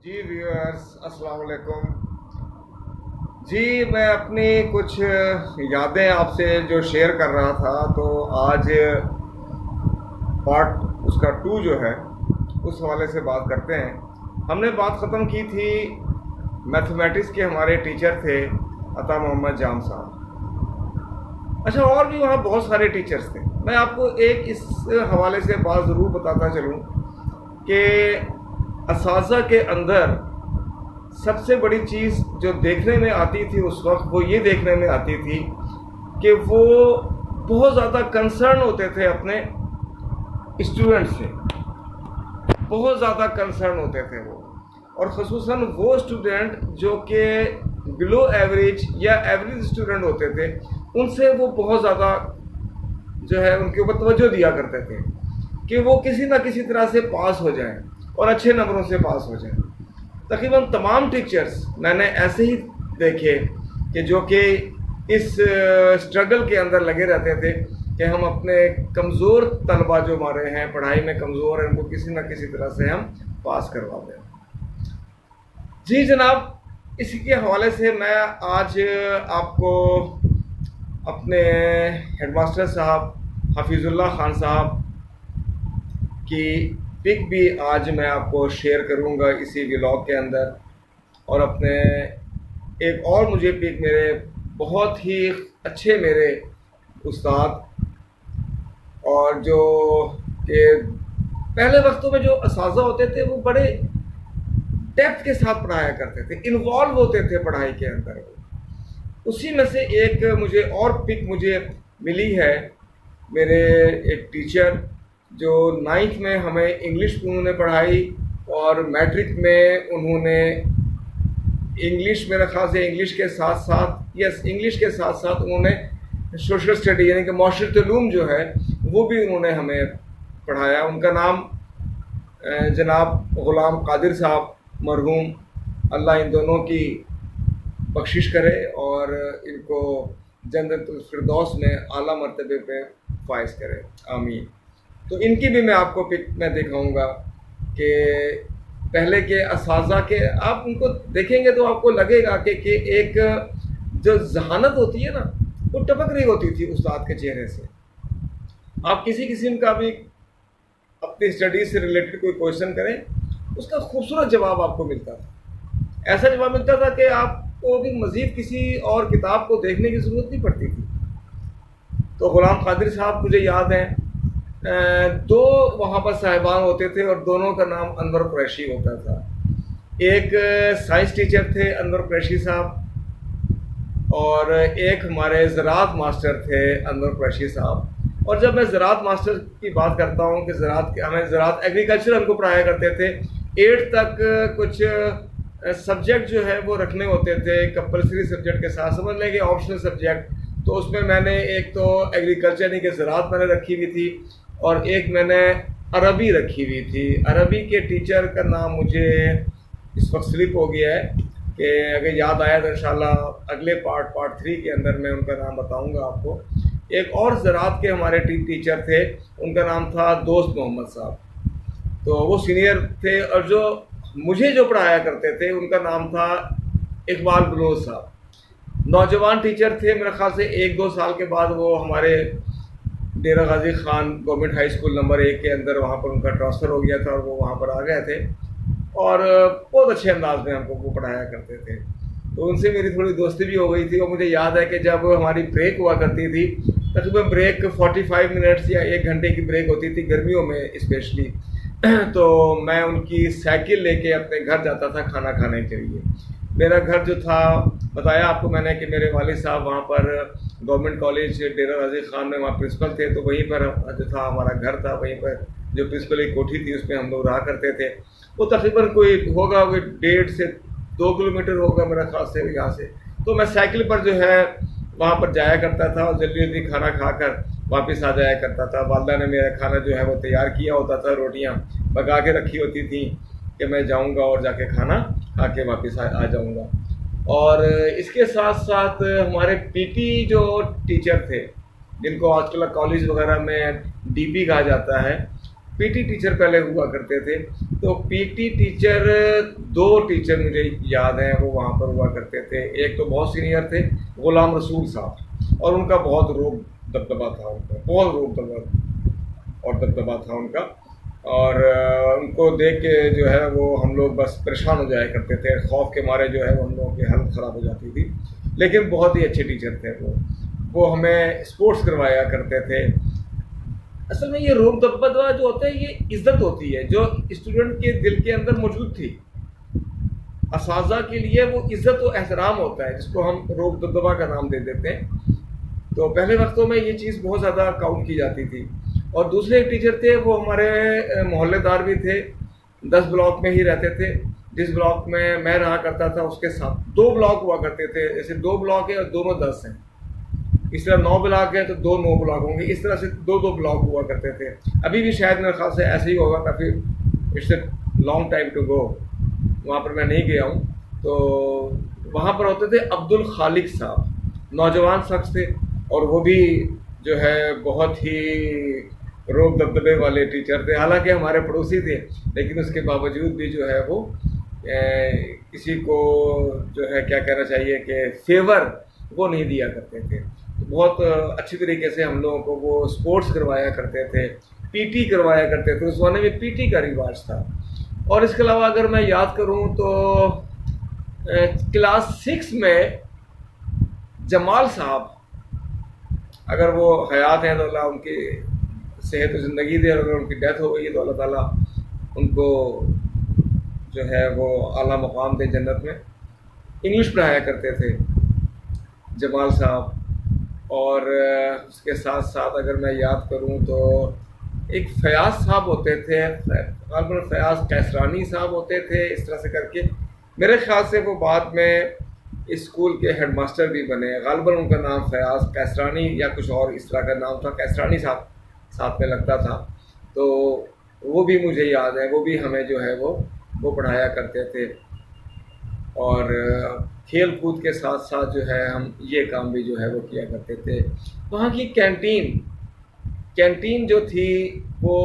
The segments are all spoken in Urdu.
جی ویورز السلام علیکم جی، میں اپنی کچھ یادیں آپ سے جو شیئر کر رہا تھا، تو آج پارٹ اس کا 2 جو ہے اس حوالے سے بات کرتے ہیں۔ ہم نے بات ختم کی تھی میتھمیٹکس کے ہمارے ٹیچر تھے عطا محمد جام صاحب۔ اچھا، اور بھی وہاں بہت سارے ٹیچرز تھے۔ میں آپ کو ایک اس حوالے سے بات ضرور بتاتا چلوں کہ اساتذہ کے اندر سب سے بڑی چیز جو دیکھنے میں آتی تھی اس وقت، وہ یہ دیکھنے میں آتی تھی کہ وہ بہت زیادہ کنسرن ہوتے تھے اپنے اسٹوڈنٹ سے، بہت زیادہ کنسرن ہوتے تھے وہ، اور خصوصاً وہ اسٹوڈنٹ جو کہ بلو ایوریج یا ایوریج اسٹوڈنٹ ہوتے تھے، ان سے وہ بہت زیادہ جو ہے ان کے اوپر توجہ دیا کرتے تھے کہ وہ کسی نہ کسی طرح سے پاس ہو جائیں اور اچھے نمبروں سے پاس ہو جائیں۔ تقریباً تمام ٹیچرز میں نے ایسے ہی دیکھے کہ جو کہ اس اسٹرگل کے اندر لگے رہتے تھے کہ ہم اپنے کمزور طلبہ جو ہمارے ہیں، پڑھائی میں کمزور ہیں، ان کو کسی نہ کسی طرح سے ہم پاس کروا دیں۔ جی جناب، اسی کے حوالے سے میں آج آپ کو اپنے ہیڈ ماسٹر صاحب حفیظ اللہ خان صاحب کی پک بھی آج میں آپ کو شیئر کروں گا اسی ولاگ کے اندر، اور اپنے ایک اور مجھے پک میرے بہت ہی اچھے میرے استاد، اور جو کہ پہلے وقتوں میں جو اساتذہ ہوتے تھے وہ بڑے ڈیپتھ کے ساتھ پڑھایا کرتے تھے، انوالو ہوتے تھے پڑھائی کے اندر۔ اسی میں سے ایک مجھے اور پک مجھے ملی ہے، میرے ایک ٹیچر جو 9th میں ہمیں انگلش انہوں نے پڑھائی، اور میٹرک میں انہوں نے انگلش، میرے خیال سے انگلش کے ساتھ ساتھ انگلش کے ساتھ ساتھ انہوں نے سوشل اسٹڈی یعنی کہ معاشرتی علوم جو ہے وہ بھی انہوں نے ہمیں پڑھایا۔ ان کا نام جناب غلام قادر صاحب مرحوم، اللہ ان دونوں کی بخشش کرے اور ان کو جنت الفردوس میں اعلیٰ مرتبے پہ فائز کرے، آمین۔ تو ان کی بھی میں آپ کو پک میں دکھاؤں گا کہ پہلے کے اساتذہ کے، آپ ان کو دیکھیں گے تو آپ کو لگے گا کہ ایک جو ذہانت ہوتی ہے نا، وہ ٹپک رہی ہوتی تھی استاد کے چہرے سے۔ آپ کسی قسم کا بھی اپنی اسٹڈیز سے ریلیٹڈ کوئی کویشچن کریں، اس کا خوبصورت جواب آپ کو ملتا تھا، ایسا جواب ملتا تھا کہ آپ کو بھی مزید کسی اور کتاب کو دیکھنے کی ضرورت نہیں پڑتی تھی۔ تو غلام قادر صاحب مجھے یاد ہیں، 2 وہاں پر صاحبان ہوتے تھے اور دونوں کا نام انور قریشی ہوتا تھا۔ ایک سائنس ٹیچر تھے انور قریشی صاحب، اور ایک ہمارے زراعت ماسٹر تھے انور قریشی صاحب۔ اور جب میں زراعت ماسٹر کی بات کرتا ہوں کہ ہمیں زراعت ایگریکلچر ہم کو پڑھایا کرتے تھے، 8 تک کچھ سبجیکٹ جو ہے وہ رکھنے ہوتے تھے کمپلسری سبجیکٹ کے ساتھ، سمجھ لیں کہ آپشنل سبجیکٹ۔ تو اس میں نے ایک تو ایگریکلچر یعنی کہ زراعت میں نے رکھی ہوئی تھی، اور ایک میں نے عربی رکھی ہوئی تھی۔ عربی کے ٹیچر کا نام مجھے اس وقت سلپ ہو گیا ہے، کہ اگر یاد آیا تو انشاءاللہ اگلے پارٹ 3 کے اندر میں ان کا نام بتاؤں گا آپ کو۔ ایک اور زراعت کے ہمارے ٹیچر تھے، ان کا نام تھا دوست محمد صاحب، تو وہ سینئر تھے، اور جو مجھے جو پڑھایا کرتے تھے ان کا نام تھا اقبال بلوچ صاحب۔ نوجوان ٹیچر تھے، میرے خیال سے 1-2 سال کے بعد وہ ہمارے Dera Ghazi Khan government high school number 1 کے اندر وہاں پر ان کا ٹرانسفر ہو گیا تھا، اور وہ وہاں پر آ گئے تھے، اور بہت اچھے انداز میں ہم کو وہ پڑھایا کرتے تھے۔ تو ان سے میری تھوڑی دوستی بھی ہو گئی تھی، اور مجھے یاد ہے کہ جب ہماری بریک ہوا کرتی تھی، تقریباً بریک 45 منٹس یا 1 گھنٹے کی بریک ہوتی تھی گرمیوں میں اسپیشلی، تو میں ان کی سائیکل لے کے اپنے گھر جاتا تھا کھانا کھانے کے لیے۔ میرا گھر جو تھا، بتایا آپ کو میں نے کہ میرے والد صاحب وہاں پر گورنمنٹ کالج ڈیرہ غازی خان میں وہاں پرنسپل تھے، تو وہیں پر جو تھا ہمارا گھر تھا، وہیں پر جو پرنسپل کی کوٹھی تھی اس میں ہم لوگ رہا کرتے تھے۔ وہ تقریباً کوئی 1.5 سے 2 کلومیٹر ہوگا میرا خاص سے یہاں سے۔ تو میں سائیکل پر جو ہے وہاں پر جایا کرتا تھا، اور جلدی جلدی کھانا کھا کر واپس آ جایا کرتا تھا۔ والدہ نے میرا کھانا جو ہے وہ تیار کیا ہوتا تھا، روٹیاں پکا کے رکھی ہوتی تھیں کہ میں جاؤں گا اور جا کے کھانا کھا کے واپس آ جاؤں گا۔ اور اس کے ساتھ ساتھ ہمارے پی ٹی جو ٹیچر تھے، جن کو آج کل کالج وغیرہ میں ڈی پی کہا جاتا ہے، پی ٹی ٹیچر پہلے ہوا کرتے تھے۔ تو پی ٹی ٹیچر 2 ٹیچر مجھے یاد ہیں وہ وہاں پر ہوا کرتے تھے. ایک تو بہت سینئر تھے غلام رسول صاحب, اور ان کا بہت روب دبدبا تھا, ان کا بہت روب اور دبدبا تھا ان کا, اور ان کو دیکھ کے جو ہے وہ ہم لوگ بس پریشان ہو جایا کرتے تھے, خوف کے مارے جو ہے وہ ہم لوگوں کی حالت خراب ہو جاتی تھی. لیکن بہت ہی اچھے ٹیچر تھے وہ ہمیں اسپورٹس کروایا کرتے تھے. اصل میں یہ روب دبدبا جو ہوتا ہے یہ عزت ہوتی ہے جو اسٹوڈنٹ کے دل کے اندر موجود تھی. اساتذہ کے لیے وہ عزت و احترام ہوتا ہے جس کو ہم روب دبدبا کا نام دے دیتے ہیں. تو پہلے وقتوں میں یہ چیز بہت زیادہ کاؤنٹ کی جاتی تھی. اور دوسرے ایک ٹیچر تھے وہ ہمارے محلے دار بھی تھے, 10 بلاک میں ہی رہتے تھے. جس بلاک میں رہا کرتا تھا اس کے ساتھ 2 بلاک ہوا کرتے تھے, جیسے 2 بلاک ہیں اور دونوں 10 ہیں, اس طرح 9 بلاک ہیں تو 2 9 بلاک ہوں گے, اس طرح سے 2 بلاک ہوا کرتے تھے. ابھی بھی شاید میرے خیال سے ایسے ہی ہوگا, کافی it's a long time to go, وہاں پر میں نہیں گیا ہوں. تو وہاں پر ہوتے تھے عبد الخالق صاحب, نوجوان شخص تھے, اور وہ بھی جو ہے بہت ہی روب دبدبے والے ٹیچر تھے. حالانکہ ہمارے پڑوسی تھے لیکن اس کے باوجود بھی جو ہے وہ کسی کو جو ہے کیا کہنا چاہیے کہ فیور وہ نہیں دیا کرتے تھے. بہت اچھی طریقے سے ہم لوگوں کو وہ اسپورٹس کروایا کرتے تھے, پی ٹی کروایا کرتے تھے. اس زمانے میں پی ٹی کا رواج تھا. اور اس کے علاوہ اگر میں یاد کروں تو کلاس 6 میں جمال صاحب, اگر وہ حیات ہیں تو اللہ ان کی صحت و زندگی دے, اور اگر ان کی ڈیتھ ہو گئی تو اللہ تعالیٰ ان کو جو ہے وہ اعلیٰ مقام دے جنت میں. انگلش پڑھایا کرتے تھے جمال صاحب. اور اس کے ساتھ ساتھ اگر میں یاد کروں تو ایک فیاض صاحب ہوتے تھے, غالباً فیاض کیسرانی صاحب ہوتے تھے, اس طرح سے کر کے میرے خیال سے وہ بعد میں اسکول کے ہیڈ ماسٹر بھی بنے. غالباً ان کا نام فیاض کیسرانی یا کچھ اور اس طرح کا نام تھا, کیسرانی صاحب ساتھ میں لگتا تھا. تو وہ بھی مجھے یاد ہے, وہ بھی ہمیں جو ہے وہ پڑھایا کرتے تھے. اور کھیل کود کے ساتھ ساتھ جو ہے ہم یہ کام بھی جو ہے وہ کیا کرتے تھے. وہاں کی کینٹین جو تھی وہ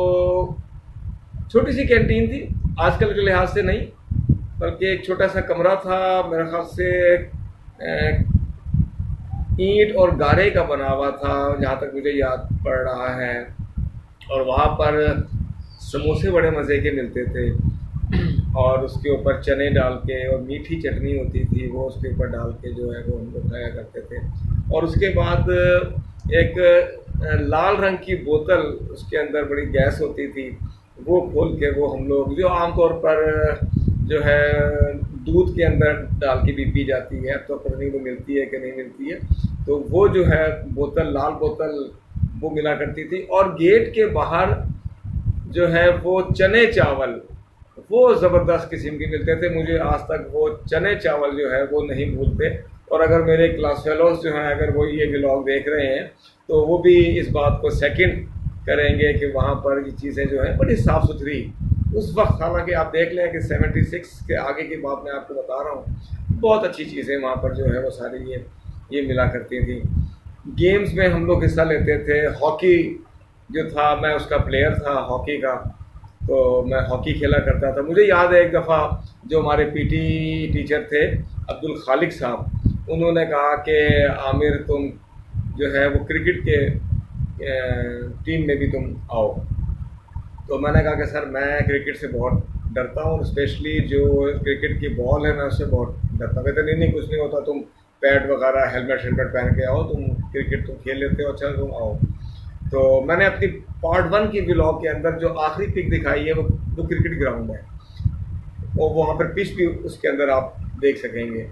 چھوٹی سی کینٹین تھی, آج کل کے لحاظ سے نہیں, بلکہ ایک چھوٹا سا کمرہ تھا میرے خیال سے اینٹ اور گارے کا بنا ہوا تھا جہاں تک مجھے یاد پڑ رہا ہے. اور وہاں پر سموسے بڑے مزے کے ملتے تھے, اور اس کے اوپر چنے ڈال کے اور میٹھی چٹنی ہوتی تھی وہ اس کے اوپر ڈال کے جو ہے وہ ہم لوگ کھایا کرتے تھے. اور اس کے بعد ایک لال رنگ کی بوتل, اس کے اندر بڑی گیس ہوتی تھی, وہ کھول کے وہ ہم لوگ جو عام طور پر جو ہے دودھ کے اندر ڈال کے بھی پی جاتی ہے, اب تو پتہ نہیں وہ ملتی ہے کہ نہیں ملتی ہے, تو وہ جو ہے بوتل, لال بوتل وہ ملا کرتی تھی. اور گیٹ کے باہر جو ہے وہ چنے چاول وہ زبردست قسم کے ملتے تھے. مجھے آج تک وہ چنے چاول جو ہے وہ نہیں بھولتے. اور اگر میرے کلاس فیلوز جو ہیں اگر وہ یہ ولاگ دیکھ رہے ہیں تو وہ بھی اس بات کو سیکنڈ کریں گے کہ وہاں پر یہ چیزیں جو ہیں بڑی صاف ستھری اس وقت, حالانکہ آپ دیکھ لیں کہ 76 کے آگے کی بات میں آپ کو بتا رہا ہوں, بہت اچھی چیزیں وہاں پر جو ہے وہ ساری یہ ملا کرتی تھیں. گیمز میں ہم لوگ حصہ لیتے تھے. ہاکی جو تھا, میں اس کا پلیئر تھا ہاکی کا, تو میں ہاکی کھیلا کرتا تھا. مجھے یاد ہے ایک دفعہ جو ہمارے پی ٹی ٹیچر تھے عبد الخالق صاحب, انہوں نے کہا کہ عامر تم جو ہے وہ کرکٹ کے ٹیم میں بھی تم آؤ. تو میں نے کہا کہ سر میں کرکٹ سے بہت ڈرتا ہوں, اسپیشلی جو کرکٹ کی بال ہے میں اس سے بہت ڈرتا ہوں. کہتے نہیں کچھ نہیں ہوتا, تم پیڈ وغیرہ ہیلمٹ پہن کے آؤ, تم کرکٹ تم کھیل لیتے ہو, اچھا تم آؤ. تو میں نے اپنی پارٹ 1 کی ولاگ کے اندر جو آخری پک دکھائی ہے وہ کرکٹ گراؤنڈ ہے, اور وہاں پر پچ بھی اس کے اندر آپ دیکھ سکیں گے.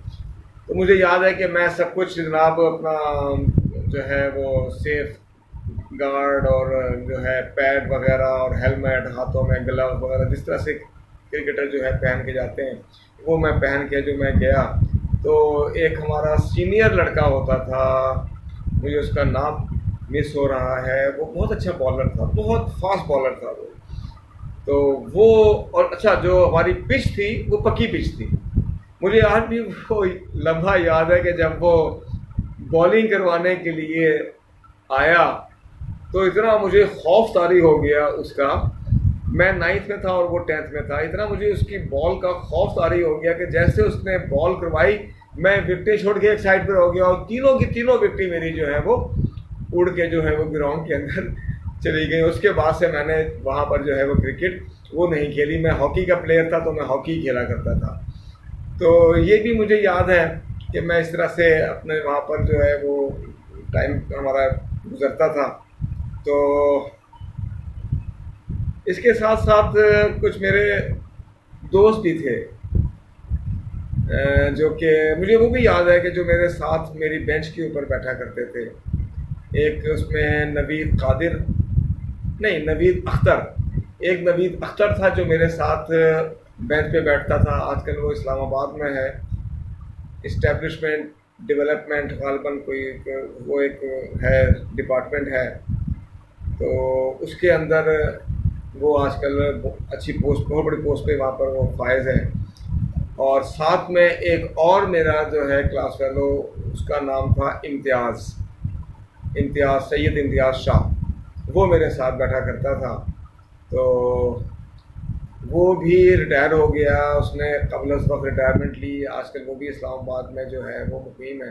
تو مجھے یاد ہے کہ میں سب کچھ جناب اپنا جو ہے وہ سیف گارڈ اور جو ہے پیڈ وغیرہ اور ہیلمٹ, ہاتھوں میں گلو وغیرہ جس طرح سے کرکٹر جو ہے پہن کے جاتے ہیں وہ میں پہن کے جو میں گیا. تو ایک ہمارا سینئر لڑکا ہوتا تھا, مجھے اس کا نام مس ہو رہا ہے, وہ بہت اچھا بالر تھا, بہت فاسٹ بالر تھا وہ. تو وہ اور اچھا جو ہماری پچ تھی وہ پکی پچ تھی. مجھے آج بھی وہ لمحہ یاد ہے کہ جب وہ بالنگ کروانے کے لیے آیا تو اتنا مجھے خوف طاری ہو گیا اس کا. میں 9th میں تھا اور وہ 10th میں تھا. اتنا مجھے اس کی بال کا خوف طاری ہو گیا کہ جیسے اس نے بال کروائی میں وکٹیں چھوڑ کے ایک سائڈ پہ ہو گیا اور تینوں کی تینوں وکٹیں میری جو ہے وہ اڑ کے جو ہے وہ گراؤنڈ کے اندر چلی گئی. اس کے بعد سے میں نے وہاں پر جو ہے وہ کرکٹ وہ نہیں کھیلی. میں ہاکی کا پلیئر تھا تو میں ہاکی کھیلا کرتا تھا. تو یہ بھی مجھے یاد ہے کہ میں اس طرح سے اپنے وہاں پر جو ہے وہ ٹائم ہمارا گزرتا تھا. تو اس کے ساتھ ساتھ کچھ میرے دوست بھی تھے جو کہ مجھے وہ بھی یاد ہے کہ جو میرے ساتھ میری بینچ کے اوپر بیٹھا کرتے تھے. ایک اس میں نوید اختر، ایک نوید اختر تھا جو میرے ساتھ بینچ پہ بیٹھتا تھا. آج کل وہ اسلام آباد میں ہے. اسٹیبلشمنٹ ڈیولپمنٹ غالباً کوئی وہ ایک ہے ڈپارٹمنٹ ہے. تو اس کے اندر وہ آج کل اچھی پوسٹ، بہت بڑی پوسٹ پہ وہاں پر وہ فائز ہے. اور ساتھ میں ایک اور میرا جو ہے کلاس فیلو، اس کا نام تھا امتیاز سید امتیاز شاہ. وہ میرے ساتھ بیٹھا کرتا تھا. تو وہ بھی ریٹائر ہو گیا. اس نے قبل از وقت ریٹائرمنٹ لی. آج کل وہ بھی اسلام آباد میں جو ہے وہ مقیم ہے.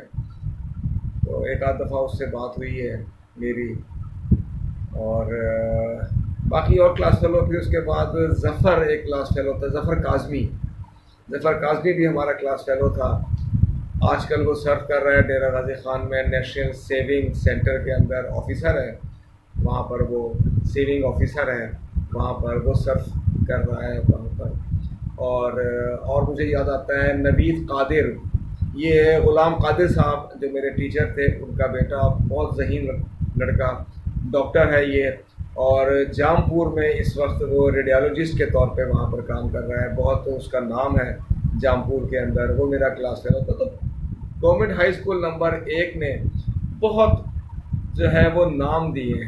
تو ایک آدھ دفعہ اس سے بات ہوئی ہے میری. اور باقی اور کلاس فیلو پھر اس کے بعد ظفر ایک کلاس فیلو تھا، ظفر کاظمی بھی ہمارا کلاس فیلو تھا. آج کل وہ سرو کر رہا ہے ڈیرہ غازی خان میں نیشنل سیونگ سینٹر کے اندر آفیسر ہے. وہاں پر وہ سیونگ آفیسر ہے، وہاں پر وہ سرو کر رہا ہے وہاں پر. اور مجھے یاد آتا ہے نوید قادر، یہ غلام قادر صاحب جو میرے ٹیچر تھے، ان کا بیٹا بہت ذہین لڑکا، ڈاکٹر ہے یہ. اور جام پور میں اس وقت وہ ریڈیالوجسٹ کے طور پہ وہاں پر کام کر رہا ہے. بہت اس کا نام ہے جام پور کے اندر. وہ میرا کلاس فیلو تھا. تو گورنمنٹ ہائی اسکول نمبر 1 نے بہت جو ہے وہ نام دیے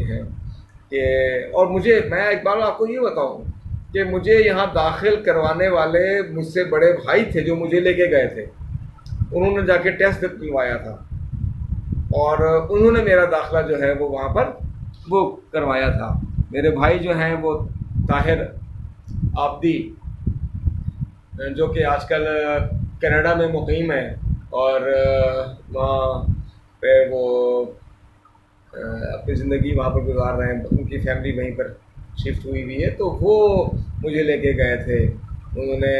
ہیں کہ اور میں ایک بار آپ کو یہ بتاؤں کہ مجھے یہاں داخل کروانے والے مجھ سے بڑے بھائی تھے جو مجھے لے کے گئے تھے. انہوں نے جا کے ٹیسٹ دلوایا تھا اور انہوں نے میرا داخلہ جو ہے وہ وہاں پر وہ کروایا تھا. میرے بھائی جو ہیں وہ طاہر آبدی، جو کہ آج کل کینیڈا میں مقیم ہے اور وہاں پہ وہ اپنی زندگی وہاں پر گزار رہے ہیں. ان کی فیملی وہیں پر شفٹ ہوئی ہے. تو وہ مجھے لے کے گئے تھے. انہوں نے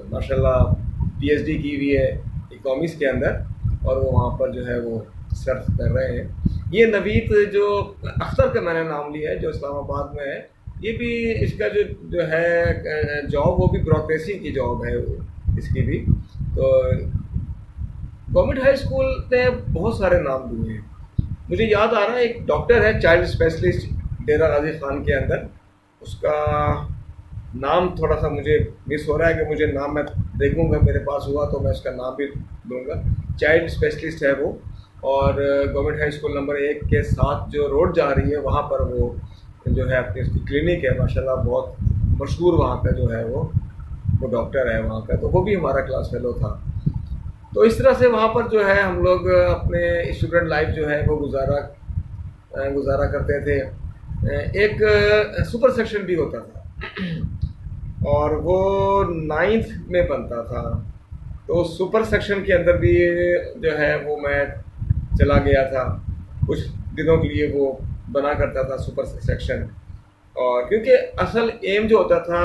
ماشاءاللہ پی ایچ ڈی کی ہوئی ہے اکنامکس کے اندر اور وہ وہاں پر جو ہے وہ سرو کر رہے ہیں. یہ نوید جو اختر کا میں نے نام لیا ہے جو اسلام آباد میں ہے، یہ بھی اس کا جو ہے جاب وہ بھی بیوروکریسی کی جاب ہے اس کی بھی. تو گورنمنٹ ہائی اسکول نے بہت سارے نام دیے ہیں. مجھے یاد آ رہا ہے ایک ڈاکٹر ہے چائلڈ اسپیشلسٹ ڈیرہ غازی خان کے اندر. اس کا نام تھوڑا سا مجھے مس ہو رہا ہے کہ مجھے نام میں دیکھوں گا، میرے پاس ہوا تو میں اس کا نام بھی دوں گا. چائلڈ اسپیشلسٹ ہے وہ. اور گورنمنٹ ہائی اسکول نمبر 1 کے ساتھ جو روڈ جا رہی ہے وہاں پر وہ جو ہے اپنی اس کی کلینک ہے ماشاءاللہ بہت مشہور وہاں کا جو ہے وہ ڈاکٹر ہے وہاں کا. تو وہ بھی ہمارا کلاس فیلو تھا. تو اس طرح سے وہاں پر جو ہے ہم لوگ اپنے اسٹوڈنٹ لائف جو ہے وہ گزارا کرتے تھے. ایک سپر سیکشن بھی ہوتا تھا اور وہ 9th میں بنتا تھا. تو سپر سیکشن کے اندر بھی جو ہے وہ میں چلا گیا تھا کچھ دنوں کے لیے. وہ بنا کرتا تھا سپر سیکشن. اور کیونکہ اصل ایم جو ہوتا تھا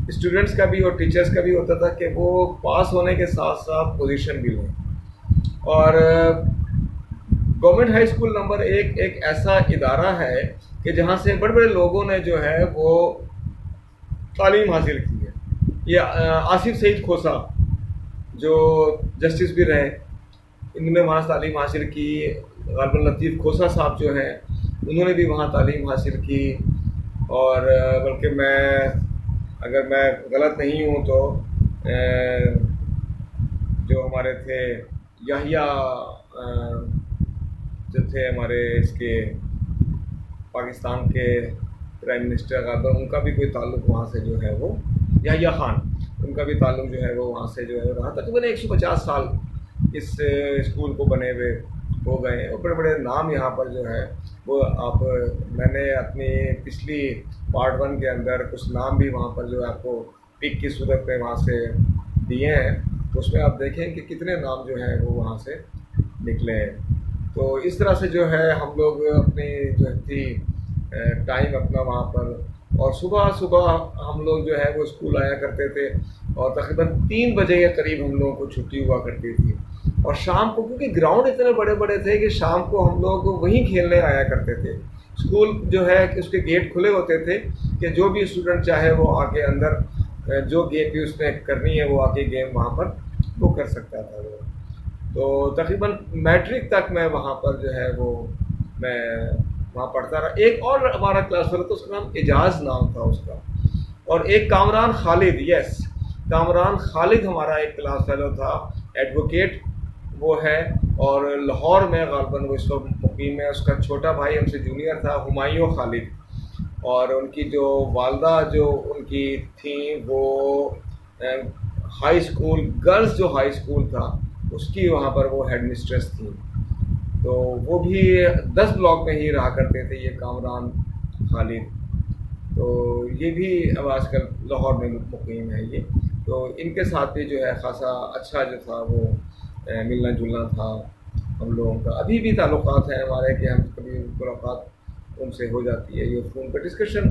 اسٹوڈنٹس کا بھی اور ٹیچرس کا بھی ہوتا تھا کہ وہ پاس ہونے کے ساتھ ساتھ پوزیشن بھی لیں. اور گورنمنٹ ہائی اسکول نمبر 1 ایک ایسا ادارہ ہے کہ جہاں سے بڑے بڑے لوگوں نے جو ہے وہ تعلیم حاصل کی ہے. یہ آصف سعید کھوسا جو جسٹس بھی رہے، انہوں نے وہاں تعلیم حاصل کی. غالباً لطیف کھوسا صاحب جو ہیں انہوں نے بھی وہاں تعلیم حاصل کی. اور بلکہ اگر میں غلط نہیں ہوں تو جو ہمارے تھے یحییٰ جو تھے ہمارے اس کے پاکستان کے پرائم منسٹر غالباً ان کا بھی کوئی تعلق وہاں سے جو ہے وہ یحییٰ خان، ان کا بھی تعلق جو ہے وہ وہاں سے جو ہے رہا. تقریباً 150 سال اس اسکول کو بنے ہوئے ہو گئے ہیں اور بڑے بڑے نام یہاں پر جو ہے وہ آپ میں نے اپنی پچھلی پارٹ 1 کے اندر کچھ نام بھی وہاں پر جو ہے آپ کو پک کی صورت میں وہاں سے دیے ہیں، تو اس میں آپ دیکھیں کہ کتنے نام جو ہیں وہ وہاں سے نکلے ہیں۔ تو اس طرح سے جو ہے ہم لوگ اپنی جو تھی ٹائم اپنا وہاں پر، اور صبح صبح ہم لوگ جو ہے وہ اسکول آیا کرتے تھے، اور تقریباً 3 بجے کے قریب ہم لوگوں کو چھٹی ہوا کرتی تھی، اور شام کو کیونکہ گراؤنڈ اتنے بڑے بڑے تھے کہ شام کو ہم لوگ وہیں کھیلنے آیا کرتے تھے۔ اسکول جو ہے کہ اس کے گیٹ کھلے ہوتے تھے کہ جو بھی اسٹوڈنٹ چاہے وہ آ کے اندر جو گیم بھی اس نے کرنی ہے وہ آ کے گیم وہاں پر وہ کر سکتا تھا وہ۔ تو تقریباً میٹرک تک میں وہاں پر جو ہے وہ میں وہاں پڑھتا رہا۔ ایک اور ہمارا کلاس فیلو تھا، اس کا نام اعجاز نام تھا اس کا، اور ایک کامران خالد، یس کامران خالد ہمارا ایک کلاس فیلو تھا، ایڈوکیٹ وہ ہے، اور لاہور میں غالباً وہ اس وقت مقیم ہے۔ اس کا چھوٹا بھائی ہم سے جونیئر تھا، ہمایوں خالد، اور ان کی جو والدہ جو ان کی تھیں وہ ہائی اسکول، گرلز جو ہائی اسکول تھا اس کی وہاں پر وہ ہیڈ مسٹریس تھیں، تو وہ بھی 10 بلاک میں ہی رہا کرتے تھے یہ کامران خالد۔ تو یہ بھی اب آج کل لاہور میں مقیم ہے یہ، تو ان کے ساتھ بھی جو ہے خاصا اچھا جو تھا وہ ملنا جلنا تھا ہم لوگوں کا۔ ابھی بھی تعلقات ہیں ہمارے کہ ہم کبھی ملاقات ان سے ہو جاتی ہے، یہ فون پہ ڈسکشن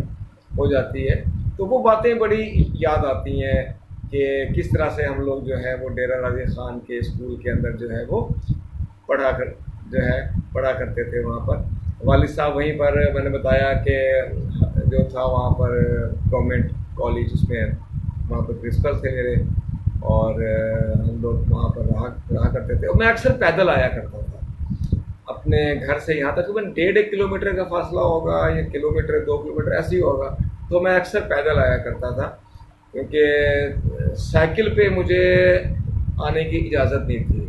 ہو جاتی ہے، تو وہ باتیں بڑی یاد آتی ہیں کہ کس طرح سے ہم لوگ جو ہے وہ ڈیرہ غازی خان کے اسکول کے اندر جو ہے وہ پڑھا کرتے تھے وہاں پر۔ والد صاحب وہیں پر میں نے بتایا کہ جو تھا وہاں پر گورنمنٹ کالج، اس میں وہاں پر پرنسپل تھے میرے، اور ہم لوگ وہاں پر رہا کرتے تھے، اور میں اکثر پیدل آیا کرتا تھا اپنے گھر سے یہاں تقریباً 1.5 کلومیٹر کا فاصلہ ہوگا، یا کلومیٹر 2 کلومیٹر ایسے ہی ہوگا، تو میں اکثر پیدل آیا کرتا تھا، کیونکہ سائیکل پہ مجھے آنے کی اجازت نہیں تھی،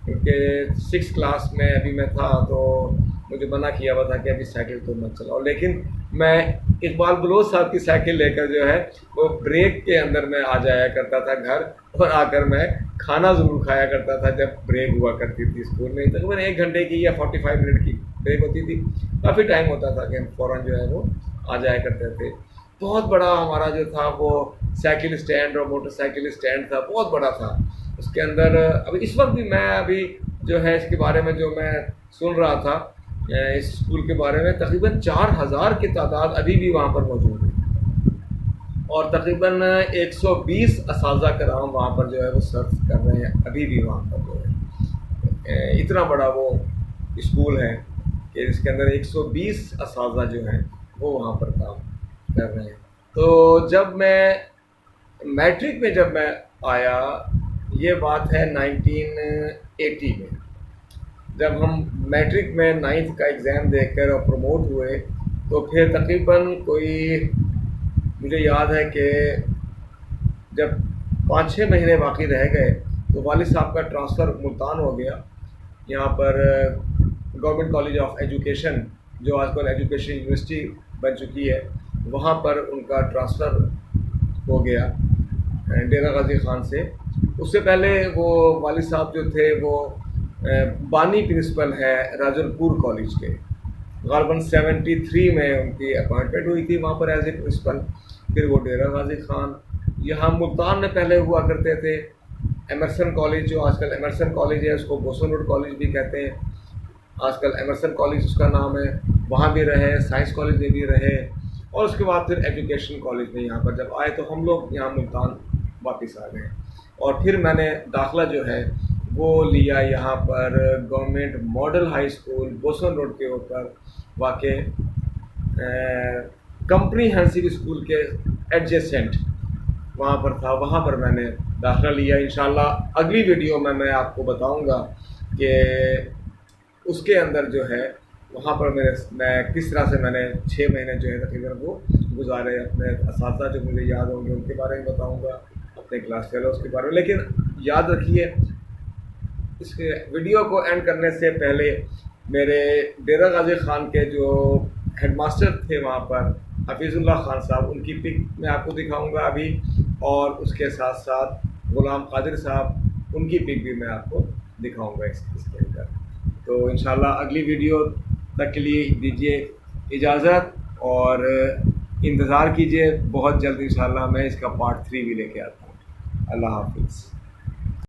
کیونکہ 6 کلاس میں ابھی میں تھا تو مجھے منع کیا ہوا تھا کہ ابھی سائیکل تو مت چلاؤ، لیکن میں اقبال بلوچ صاحب کی سائیکل لے کر جو ہے وہ بریک کے اندر میں آ جایا کرتا تھا گھر، اور آ کر میں کھانا ضرور کھایا کرتا تھا جب بریک ہوا کرتی تھی اسکول میں، تقریباً 1 گھنٹے کی یا 45 منٹ کی بریک ہوتی تھی، کافی ٹائم ہوتا تھا کہ ہم فوراً جو ہے وہ آ جایا کرتے تھے۔ بہت بڑا ہمارا جو تھا وہ سائیکل اسٹینڈ اور موٹر سائیکل اسٹینڈ تھا، بہت بڑا تھا اس کے اندر۔ ابھی اس وقت بھی میں ابھی جو ہے اس کے بارے میں جو میں سن رہا تھا اس اسکول کے بارے میں، تقریباً 4000 کی تعداد ابھی بھی وہاں پر موجود ہے، اور تقریباً 120 اساتذہ کرام وہاں پر جو ہے وہ سرو کر رہے ہیں ابھی بھی وہاں پر جو ہے۔ اتنا بڑا وہ اسکول ہے کہ اس کے اندر 120 اساتذہ جو ہیں وہ وہاں پر کام کر رہے ہیں۔ تو جب میں میٹرک میں جب میں آیا، یہ بات ہے 1980 میں، جب ہم میٹرک میں 9th کا ایگزام دے کر اور پروموٹ ہوئے، تو پھر تقریباً کوئی مجھے یاد ہے کہ جب 5-6 مہینے باقی رہ گئے تو والد صاحب کا ٹرانسفر ملتان ہو گیا، یہاں پر گورنمنٹ کالج آف ایجوکیشن جو آج کل ایجوکیشن یونیورسٹی بن چکی ہے، وہاں پر ان کا ٹرانسفر ہو گیا ڈیرہ غازی خان سے۔ اس سے پہلے وہ والد صاحب جو تھے وہ بانی پرنسپل ہے راجن پور کالج کے، غالباً 73 میں ان کی اپائنٹمنٹ ہوئی تھی وہاں پر ایز اے پرنسپل۔ پھر وہ ڈیرہ غازی خان، یہاں ملتان میں پہلے ہوا کرتے تھے ایمرسن کالج، جو آج کل ایمرسن کالج ہے، اس کو بوسن روڈ کالج بھی کہتے ہیں آج کل، ایمرسن کالج اس کا نام ہے، وہاں بھی رہے، سائنس کالج میں بھی رہے، اور اس کے بعد پھر ایجوکیشن کالج میں یہاں پر جب آئے تو ہم لوگ یہاں ملتان واپس آ گئے، اور پھر میں نے داخلہ جو ہے وہ لیا یہاں پر government model high school Bosan road کے اوپر واقع کمپریہنسو اسکول کے ایڈجیسنٹ وہاں پر تھا، وہاں پر میں نے داخلہ لیا۔ انشاءاللہ اگلی ویڈیو میں آپ کو بتاؤں گا کہ اس کے اندر جو ہے وہاں پر میں کس طرح سے میں نے 6 مہینے جو ہے تقریباً وہ گزارے، اپنے اساتذہ جو مجھے یاد ہوں گے ان کے بارے میں بتاؤں گا، اپنے کلاس فیلوز کے بارے میں۔ لیکن یاد رکھیے اس کے ویڈیو کو اینڈ کرنے سے پہلے میرے ڈیرہ غازی خان کے جو ہیڈ ماسٹر تھے وہاں پر حفیظ اللہ خان صاحب، ان کی پک میں آپ کو دکھاؤں گا ابھی، اور اس کے ساتھ ساتھ غلام قادر صاحب، ان کی پک بھی میں آپ کو دکھاؤں گا اس کے اندر۔ تو انشاءاللہ اگلی ویڈیو تک کے لیے دیجیے اجازت، اور انتظار کیجیے، بہت جلد انشاءاللہ میں اس کا پارٹ 3 بھی لے کے آتا ہوں۔ اللہ حافظ۔